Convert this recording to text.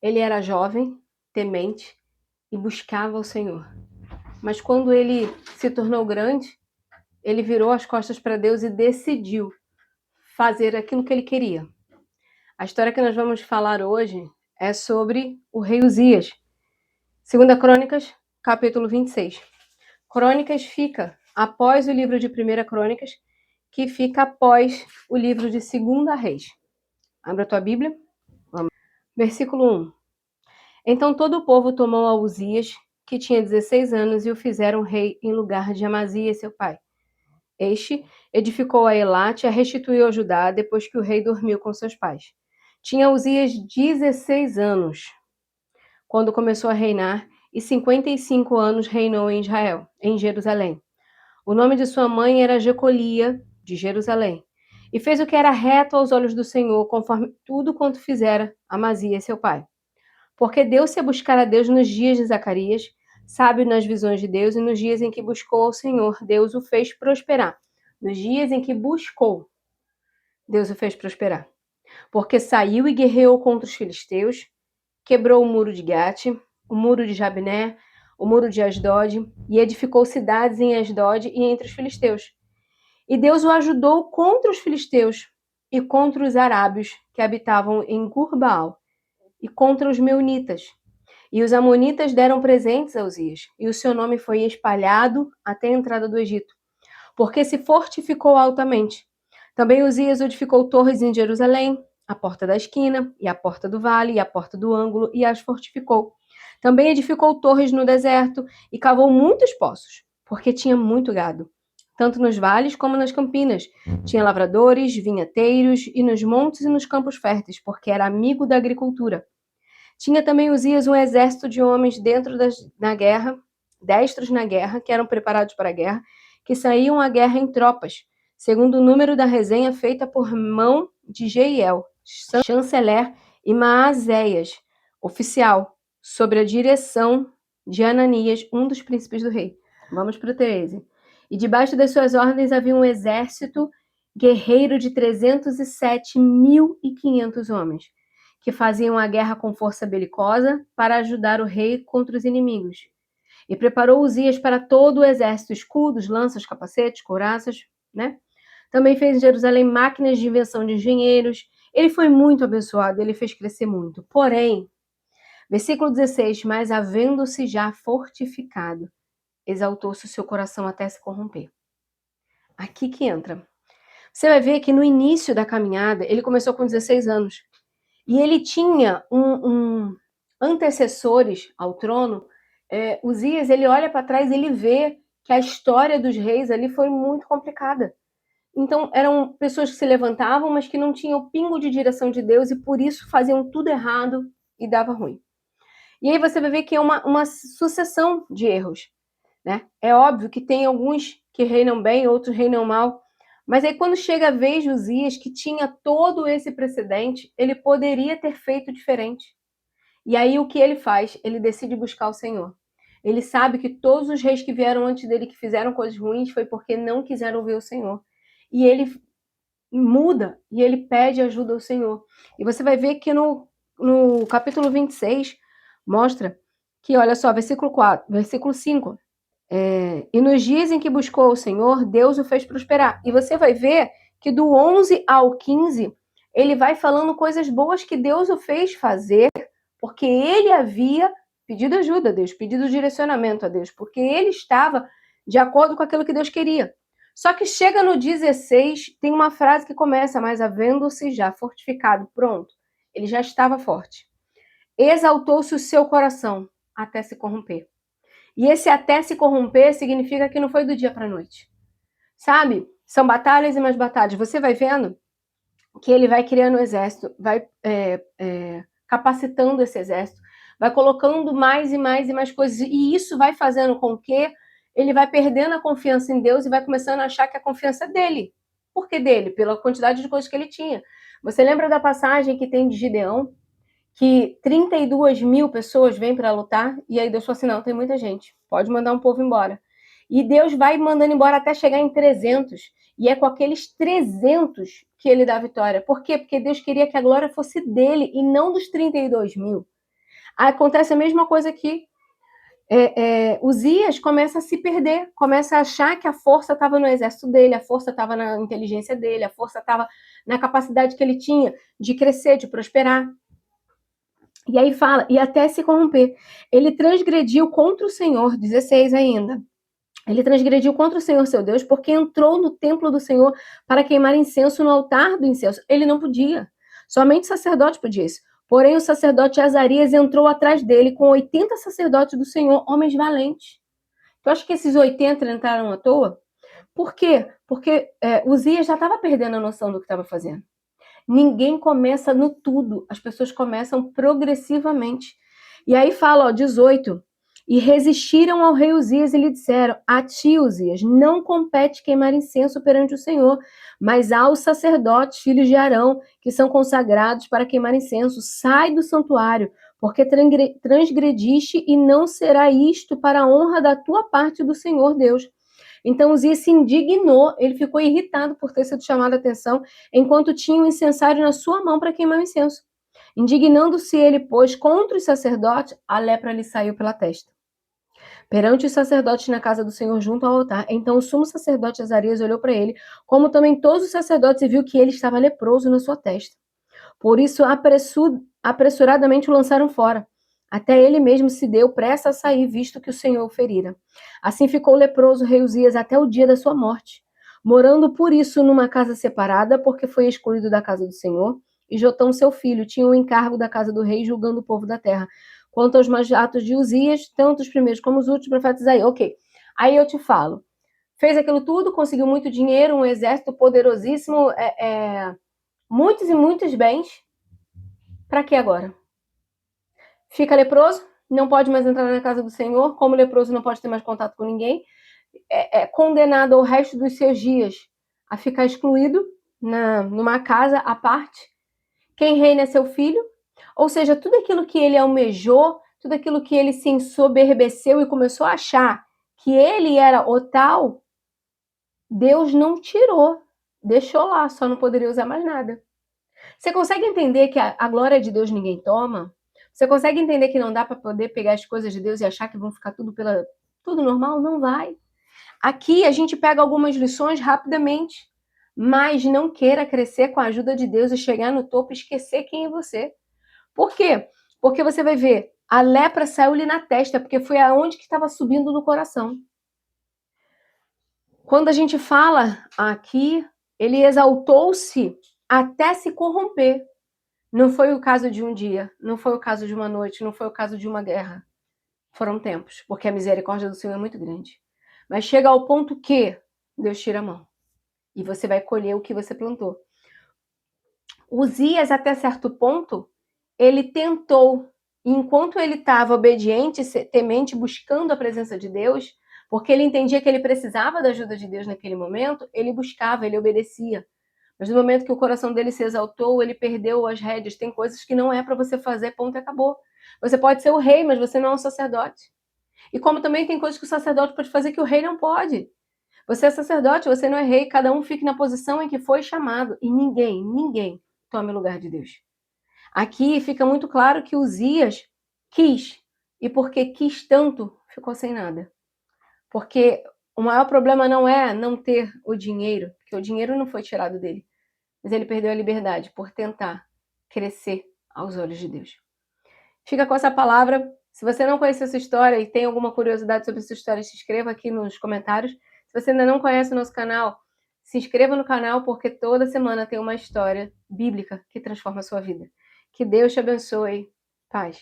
Ele era jovem, temente e buscava o Senhor. Mas quando ele se tornou grande, ele virou as costas para Deus e decidiu fazer aquilo que ele queria. A história que nós vamos falar hoje é sobre o rei Uzias. 2 Crônicas, capítulo 26. Crônicas fica após o livro de 1 Crônicas, que fica após o livro de 2 Reis. Abra a tua Bíblia. Vamos. Versículo 1. Então todo o povo tomou a Uzias, que tinha 16 anos, e o fizeram rei em lugar de Amazias, seu pai. Este edificou a Elate e a restituiu a Judá depois que o rei dormiu com seus pais. Tinha Uzias 16 anos quando começou a reinar, e 55 anos reinou em Israel, em Jerusalém. O nome de sua mãe era Jecolia, de Jerusalém. E fez o que era reto aos olhos do Senhor, conforme tudo quanto fizera Amazias, seu pai. Porque deu-se a buscar a Deus nos dias de Zacarias, sábio nas visões de Deus, e nos dias em que buscou ao Senhor, Deus o fez prosperar. Nos dias em que buscou, Deus o fez prosperar. Porque saiu e guerreou contra os filisteus, quebrou o muro de Gate, o muro de Jabné, o muro de Asdod, e edificou cidades em Asdod e entre os filisteus. E Deus o ajudou contra os filisteus e contra os arábios que habitavam em Gurbaal, e contra os meunitas. E os amonitas deram presentes a Uzias, e o seu nome foi espalhado até a entrada do Egito, porque se fortificou altamente. Também Uzias edificou torres em Jerusalém, a porta da esquina, e a porta do vale, e a porta do ângulo, e as fortificou. Também edificou torres no deserto, e cavou muitos poços, porque tinha muito gado, tanto nos vales como nas campinas. Tinha lavradores, vinhateiros, e nos montes e nos campos férteis, porque era amigo da agricultura. Tinha também Uzias um exército de homens na guerra, destros na guerra, que eram preparados para a guerra, que saíam à guerra em tropas, segundo o número da resenha feita por mão de Jeiel, chanceler, e Maazéias, oficial, sobre a direção de Ananias, um dos príncipes do rei. Vamos para o 13. E debaixo das suas ordens havia um exército guerreiro de 307.500 homens, que faziam a guerra com força belicosa para ajudar o rei contra os inimigos. E preparou Uzias para todo o exército escudos, lanças, capacetes, couraças, né? Também fez em Jerusalém máquinas de invenção de engenheiros. Ele foi muito abençoado, ele fez crescer muito. Porém, versículo 16, mas havendo-se já fortificado, exaltou-se o seu coração até se corromper. Aqui que entra. Você vai ver que no início da caminhada, ele começou com 16 anos. E ele tinha antecessores ao trono. Uzias, ele olha para trás e ele vê que a história dos reis ali foi muito complicada. Então, eram pessoas que se levantavam, mas que não tinham o pingo de direção de Deus e por isso faziam tudo errado e dava ruim. E aí você vai ver que é uma sucessão de erros, né? É óbvio que tem alguns que reinam bem, outros reinam mal, mas aí quando chega a vez de Uzias, que tinha todo esse precedente, ele poderia ter feito diferente. E aí o que ele faz? Ele decide buscar o Senhor. Ele sabe que todos os reis que vieram antes dele, que fizeram coisas ruins, foi porque não quiseram ouvir o Senhor. E ele muda e ele pede ajuda ao Senhor. E você vai ver que no capítulo 26 mostra que, olha só, versículo 5. E nos dias em que buscou o Senhor, Deus o fez prosperar. E você vai ver que do 11 ao 15, ele vai falando coisas boas que Deus o fez fazer, porque ele havia pedido ajuda a Deus, pedido direcionamento a Deus, porque ele estava de acordo com aquilo que Deus queria. Só que chega no 16, tem uma frase que começa, mas havendo-se já fortificado, pronto, ele já estava forte. Exaltou-se o seu coração até se corromper. E esse até se corromper significa que não foi do dia para a noite. Sabe? São batalhas e mais batalhas. Você vai vendo que ele vai criando o exército, vai capacitando esse exército, vai colocando mais e mais e mais coisas. E isso vai fazendo com que ele vai perdendo a confiança em Deus e vai começando a achar que a confiança é dele. Por que dele? Pela quantidade de coisas que ele tinha. Você lembra da passagem que tem de Gideão? Que 32 mil pessoas vêm para lutar, e aí Deus falou assim, não, tem muita gente, pode mandar um povo embora. E Deus vai mandando embora até chegar em 300, e é com aqueles 300 que ele dá a vitória. Por quê? Porque Deus queria que a glória fosse dele, e não dos 32 mil. Acontece a mesma coisa aqui. Uzias começa a se perder, começa a achar que a força estava no exército dele, a força estava na inteligência dele, a força estava na capacidade que ele tinha de crescer, de prosperar. E aí fala, e até se corromper. Ele transgrediu contra o Senhor, 16 ainda. Ele transgrediu contra o Senhor seu Deus, porque entrou no templo do Senhor para queimar incenso no altar do incenso. Ele não podia. Somente o sacerdote podia isso. Porém, o sacerdote Azarias entrou atrás dele com 80 sacerdotes do Senhor, homens valentes. Tu acha que esses 80 entraram à toa? Por quê? Porque Uzias já estava perdendo a noção do que estava fazendo. Ninguém começa no tudo, as pessoas começam progressivamente. E aí fala, 18, e resistiram ao rei Uzias e lhe disseram, a ti, Uzias, não compete queimar incenso perante o Senhor, mas aos sacerdotes, filhos de Arão, que são consagrados para queimar incenso, sai do santuário, porque transgrediste e não será isto para a honra da tua parte do Senhor Deus. Então Uzias se indignou, ele ficou irritado por ter sido chamado a atenção, enquanto tinha o incensário na sua mão para queimar o incenso. Indignando-se ele, pois, contra os sacerdotes, a lepra lhe saiu pela testa. Perante os sacerdotes na casa do Senhor junto ao altar, então o sumo sacerdote Azarias olhou para ele, como também todos os sacerdotes, e viu que ele estava leproso na sua testa. Por isso, apressuradamente o lançaram fora. Até ele mesmo se deu pressa a sair, visto que o Senhor o ferira. Assim ficou o leproso rei Uzias até o dia da sua morte, morando por isso numa casa separada, porque foi excluído da casa do Senhor, e Jotão, seu filho, tinha o encargo da casa do rei, julgando o povo da terra. Quanto aos maus atos de Uzias, tanto os primeiros como os últimos profetas aí. Ok, aí eu te falo. Fez aquilo tudo, conseguiu muito dinheiro, um exército poderosíssimo, muitos e muitos bens. Para que agora? Fica leproso, não pode mais entrar na casa do Senhor, como leproso não pode ter mais contato com ninguém, é condenado ao resto dos seus dias a ficar excluído numa casa à parte. Quem reina é seu filho, ou seja, tudo aquilo que ele almejou, tudo aquilo que ele se ensoberbeceu e começou a achar que ele era o tal, Deus não tirou, deixou lá, só não poderia usar mais nada. Você consegue entender que a glória de Deus ninguém toma? Você consegue entender que não dá para poder pegar as coisas de Deus e achar que vão ficar tudo normal? Não vai. Aqui a gente pega algumas lições rapidamente, mas não queira crescer com a ajuda de Deus e chegar no topo e esquecer quem é você. Por quê? Porque você vai ver, a lepra saiu-lhe na testa, porque foi aonde que estava subindo no coração. Quando a gente fala aqui, ele exaltou-se até se corromper. Não foi o caso de um dia, não foi o caso de uma noite, não foi o caso de uma guerra. Foram tempos, porque a misericórdia do Senhor é muito grande. Mas chega ao ponto que Deus tira a mão. E você vai colher o que você plantou. Uzias, até certo ponto, ele tentou, enquanto ele estava obediente, temente, buscando a presença de Deus, porque ele entendia que ele precisava da ajuda de Deus naquele momento, ele buscava, ele obedecia. Mas no momento que o coração dele se exaltou, ele perdeu as rédeas. Tem coisas que não é para você fazer, ponto e acabou. Você pode ser o rei, mas você não é um sacerdote. E como também tem coisas que o sacerdote pode fazer que o rei não pode. Você é sacerdote, você não é rei, cada um fique na posição em que foi chamado. E ninguém tome o lugar de Deus. Aqui fica muito claro que Uzias quis. E porque quis tanto, ficou sem nada. Porque o maior problema não é não ter o dinheiro, porque o dinheiro não foi tirado dele. Mas ele perdeu a liberdade por tentar crescer aos olhos de Deus. Fica com essa palavra. Se você não conhece essa história e tem alguma curiosidade sobre essa história, se inscreva aqui nos comentários. Se você ainda não conhece o nosso canal, se inscreva no canal, porque toda semana tem uma história bíblica que transforma a sua vida. Que Deus te abençoe. Paz.